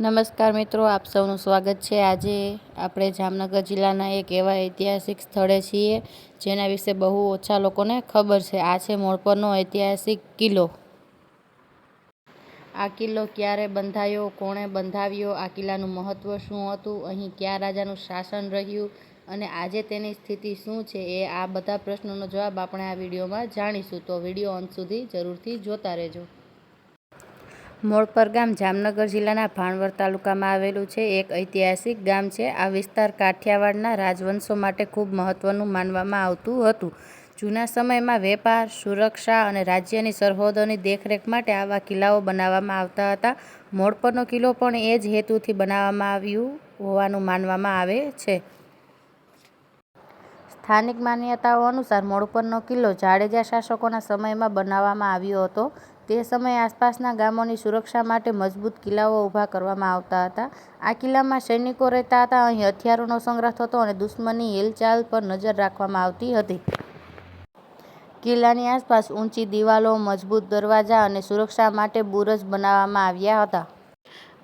નમસ્કાર મિત્રો, આપ સૌનું સ્વાગત છે। આજે આપણે જામનગર જિલ્લાના એક એવા ઐતિહાસિક સ્થળે છીએ જેના વિશે બહુ ઓછા લોકોને ખબર છે। આ છે મોડપરનો ઐતિહાસિક કિલ્લો। આ કિલ્લો ક્યારે બંધાયો, કોણે બંધાવ્યો, આ કિલ્લાનું મહત્વ શું હતું, અહીં કયા રાજાનું શાસન રહ્યું અને આજે તેની સ્થિતિ શું છે, આ બધા પ્રશ્નોનો જવાબ આપણે આ વિડીયોમાં જાણીશું। તો વિડીયો અંત સુધી જરૂરથી જોતા રહેજો। મોડપર ગામ જામનગર જિલ્લાના ભાણવડ તાલુકામાં આવેલું છે। એક ઐતિહાસિક ગામ છે। આ વિસ્તાર કાઠિયાવાડના રાજવંશો માટે ખૂબ મહત્વનું માનવામાં આવતું હતું। જૂના સમયમાં વેપાર, સુરક્ષા અને રાજ્યની સરહદોની દેખરેખ માટે આવા કિલ્લાઓ બનાવવામાં આવતા હતા। મોડપરનો કિલ્લો પણ એ જ હેતુથી બનાવવામાં આવ્યું હોવાનું માનવામાં આવે છે। સ્થાનિક માન્યતાઓ અનુસાર મોડપરનો કિલ્લો જાડેજા શાસકોના સમયમાં બનાવવામાં આવ્યો હતો। તે સમયે આસપાસના ગામોની સુરક્ષા માટે મજબૂત કિલ્લાઓ ઊભા કરવામાં આવતા હતા। આ કિલ્લામાં સૈનિકો રહેતા હતા। અહીં હથિયારોનો સંગ્રહ થતો અને દુશ્મનની હિલચાલ પર નજર રાખવામાં આવતી હતી। કિલ્લાની આસપાસ ઊંચી દિવાલો, મજબૂત દરવાજા અને સુરક્ષા માટે બુરજ બનાવવામાં આવ્યા હતા।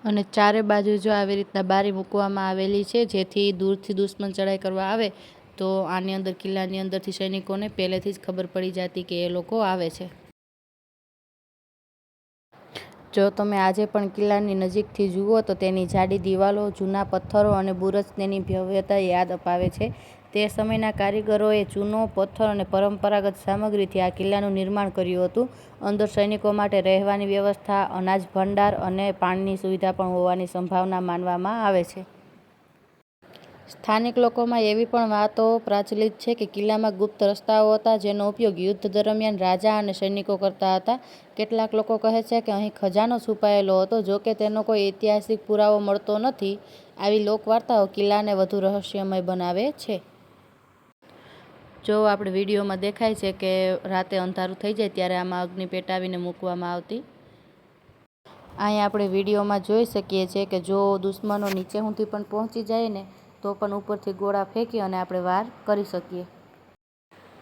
અને ચારે બાજુ જો આવી રીતના બારી મૂકવામાં આવેલી છે, જેથી દૂરથી દુશ્મન ચડાઈ કરવા આવે તો આની અંદર કિલ્લાની અંદરથી સૈનિકોને પહેલેથી જ ખબર પડી જતી કે એ લોકો આવે છે। જો તમે આજે પણ કિલ્લાની નજીકથી જુઓ તો તેની જાડી દિવાલો, જૂના પથ્થરો અને બુરજ તેની ભવ્યતા યાદ અપાવે છે। તે સમયના કારીગરોએ ચૂનો, પથ્થર અને પરંપરાગત સામગ્રીથી આ કિલ્લાનું નિર્માણ કર્યું હતું। અંદર સૈનિકો માટે રહેવાની વ્યવસ્થા, અનાજ ભંડાર અને પાણીની સુવિધા પણ હોવાની સંભાવના માનવામાં આવે છે। સ્થાનિક લોકોમાં એવી પણ વાતો પ્રચલિત છે કે કિલ્લામાં ગુપ્ત રસ્તાઓ હતા જેનો ઉપયોગ યુદ્ધ દરમિયાન રાજા અને સૈનિકો કરતા હતા। કેટલાક લોકો કહે છે કે અહીં ખજાનો છુપાયેલો હતો, જોકે તેનો કોઈ ઐતિહાસિક પુરાવો મળતો નથી। આવી લોકવાર્તાઓ કિલ્લાને વધુ રહસ્યમય બનાવે છે। જો આપણે વિડીયોમાં દેખાય છે કે રાતે અંધારું થઈ જાય ત્યારે આમાં અગ્નિ પેટાવીને મૂકવામાં આવતી। અહીં આપણે વિડીયોમાં જોઈ શકીએ છીએ કે જો દુશ્મનો નીચે સુધી પણ પહોંચી જાય ને તો પણ ઉપરથી ગોળા ફેંકી અને આપણે વાર કરી શકીએ।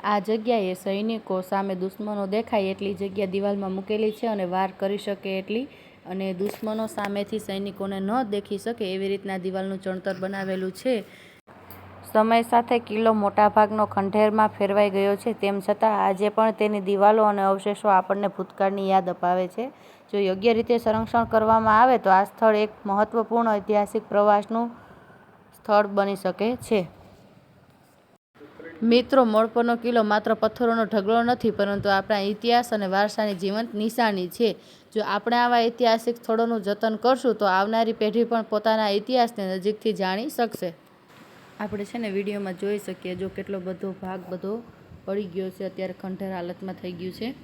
આ જગ્યાએ સૈનિકો સામે દુશ્મનો દેખાય એટલી જગ્યા દિવાલમાં મૂકેલી છે અને વાર કરી શકે એટલી, અને દુશ્મનો સામેથી સૈનિકોને ન દેખી શકે એવી રીતના દિવાલનું ચણતર બનાવેલું છે। સમય સાથે કિલ્લો મોટાભાગનો ખંડેરમાં ફેરવાઈ ગયો છે, તેમ છતાં આજે પણ તેની દિવાલો અને અવશેષો આપણને ભૂતકાળની યાદ અપાવે છે। જો યોગ્ય રીતે સંરક્ષણ કરવામાં આવે તો આ સ્થળ એક મહત્વપૂર્ણ ઐતિહાસિક પ્રવાસનું સ્થળ બની શકે છે। મિત્રો, મોડપરનો કિલ્લો માત્ર પથ્થરોનો ઢગલો નથી, પરંતુ આપણા ઇતિહાસ અને વારસાની જીવંત નિશાની છે। જો આપણે આવા ઐતિહાસિક સ્થળોનું જતન કરશું તો આવનારી પેઢી પણ પોતાના ઇતિહાસને નજીકથી જાણી શકશે। આપણે છે ને વિડીયોમાં જોઈ શકીએ જો કેટલો બધો ભાગ પડી ગયો છે, અત્યારે ખંડેર હાલતમાં થઈ ગયું છે।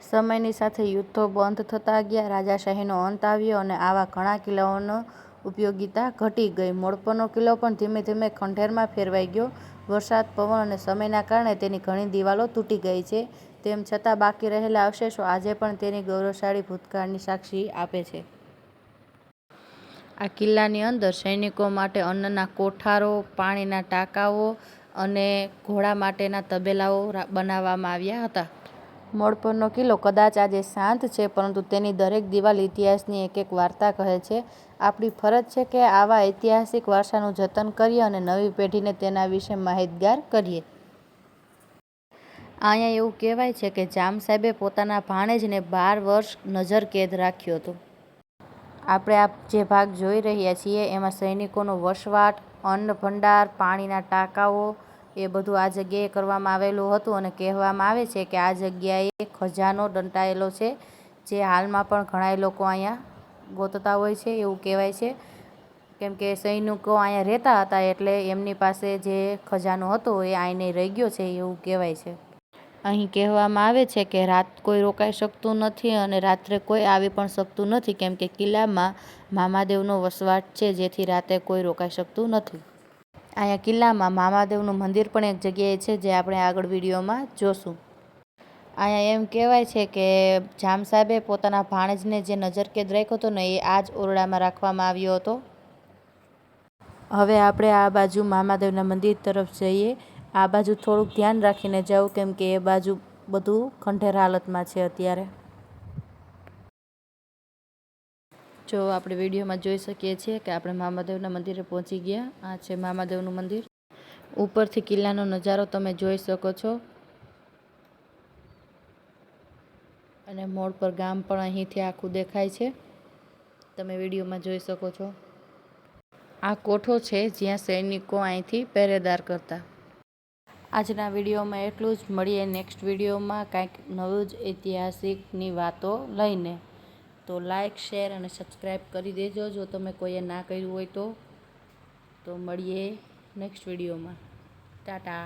સમયની સાથે યુદ્ધો બંધ થતા ગયા, રાજાશાહીનો અંત આવ્યો અને આવા ઘણા કિલ્લાઓની ઉપયોગિતા ઘટી ગઈ। મોડપરનો કિલ્લો પણ ધીમે ધીમે ખંડેરમાં ફેરવાઈ ગયો। વરસાદ, પવન અને સમયના કારણે તેની ઘણી દિવાલો તૂટી ગઈ છે, તેમ છતાં બાકી રહેલા અવશેષો આજે પણ તેની ગૌરવશાળી ભૂતકાળની સાક્ષી આપે છે। આ કિલ્લાની અંદર સૈનિકો માટે અન્નના કોઠારો, પાણીના ટાંકાઓ અને ઘોડા માટેના તબેલાઓ બનાવવામાં આવ્યા હતા। મોડપરનો કિલ્લો કદાચ આજે શાંત છે, પરંતુ તેની દરેક દિવાલ ઇતિહાસની એક એક વાર્તા કહે છે। આપણી ફરજ છે કે આવા ઐતિહાસિક વારસાનું જતન કરીએ અને નવી પેઢીને તેના વિશે માહિતગાર કરીએ। અહીંયા એવું કહેવાય છે કે જામ સાહેબે પોતાના ભાણેજને 12 વર્ષ નજરકેદ રાખ્યો હતો। આપણે આ જે ભાગ જોઈ રહ્યા છીએ એમાં સૈનિકોનો વસવાટ, અન્ન ભંડાર, પાણીના ટાંકાઓ એ બધું આ જગ્યાએ કરવામાં આવેલું હતું અને કહેવામાં આવે છે કે આ જગ્યાએ ખજાનો દટાયેલો છે, જે હાલમાં પણ ઘણા લોકો અહીંયા ગોતતા હોય છે એવું કહેવાય છે, કેમ કે સૈનિકો અહીંયા રહેતા હતા એટલે એમની પાસે જે ખજાનો હતો એ આઈને રહી ગયો છે એવું કહેવાય છે। અહીં કહેવામાં આવે છે કે રાત કોઈ રોકાઈ શકતું નથી અને રાત્રે કોઈ આવી પણ શકતું નથી, કેમ કે કિલ્લામાં મામાદેવનો વસવાટ છે, જેથી રાતે કોઈ રોકાઈ શકતું નથી। અહીંયા કિલ્લામાં મામાદેવનું મંદિર પણ એક જગ્યાએ છે, જે આપણે આગળ વિડીયોમાં જોશું। અહીંયા એમ કહેવાય છે કે જામ સાહેબે પોતાના ભાણેજને જે નજરકેદ રાખ્યો હતો ને એ આ જ ઓરડામાં રાખવામાં આવ્યો હતો। હવે આપણે આ બાજુ મામાદેવના મંદિર તરફ જઈએ। આ બાજુ થોડુંક ધ્યાન રાખીને જાઉં, કેમ કે એ બાજુ બધું ખંડેર હાલતમાં છે અત્યારે। જો આપણે વિડીયોમાં જોઈ શકીએ છીએ કે આપણે મહાદેવના મંદિરે પહોંચી ગયા. આ છે મહાદેવનું મંદિર. ઉપરથી કિલ્લાનો નજારો તમે જોઈ શકો છો અને મોડ પર ગામ પણ અહીંથી આખું દેખાય છે. તમે વિડીયોમાં જોઈ શકો છો. આ કોઠો છે જ્યાં સૈનિકો અહીંથી પહેરેદાર કરતા. આજના વિડીયોમાં એટલું જ. મળીએ નેક્સ્ટ વિડીયોમાં કાંઈક નવું જ ઐતિહાસિકની વાતો લઈને. તો લાઇક, શેર અને સબસ્ક્રાઈબ કરી દેજો જો તમે કોઈએ ના કર્યું હોય તો. મળીએ નેક્સ્ટ વિડીયોમાં. ટાટા.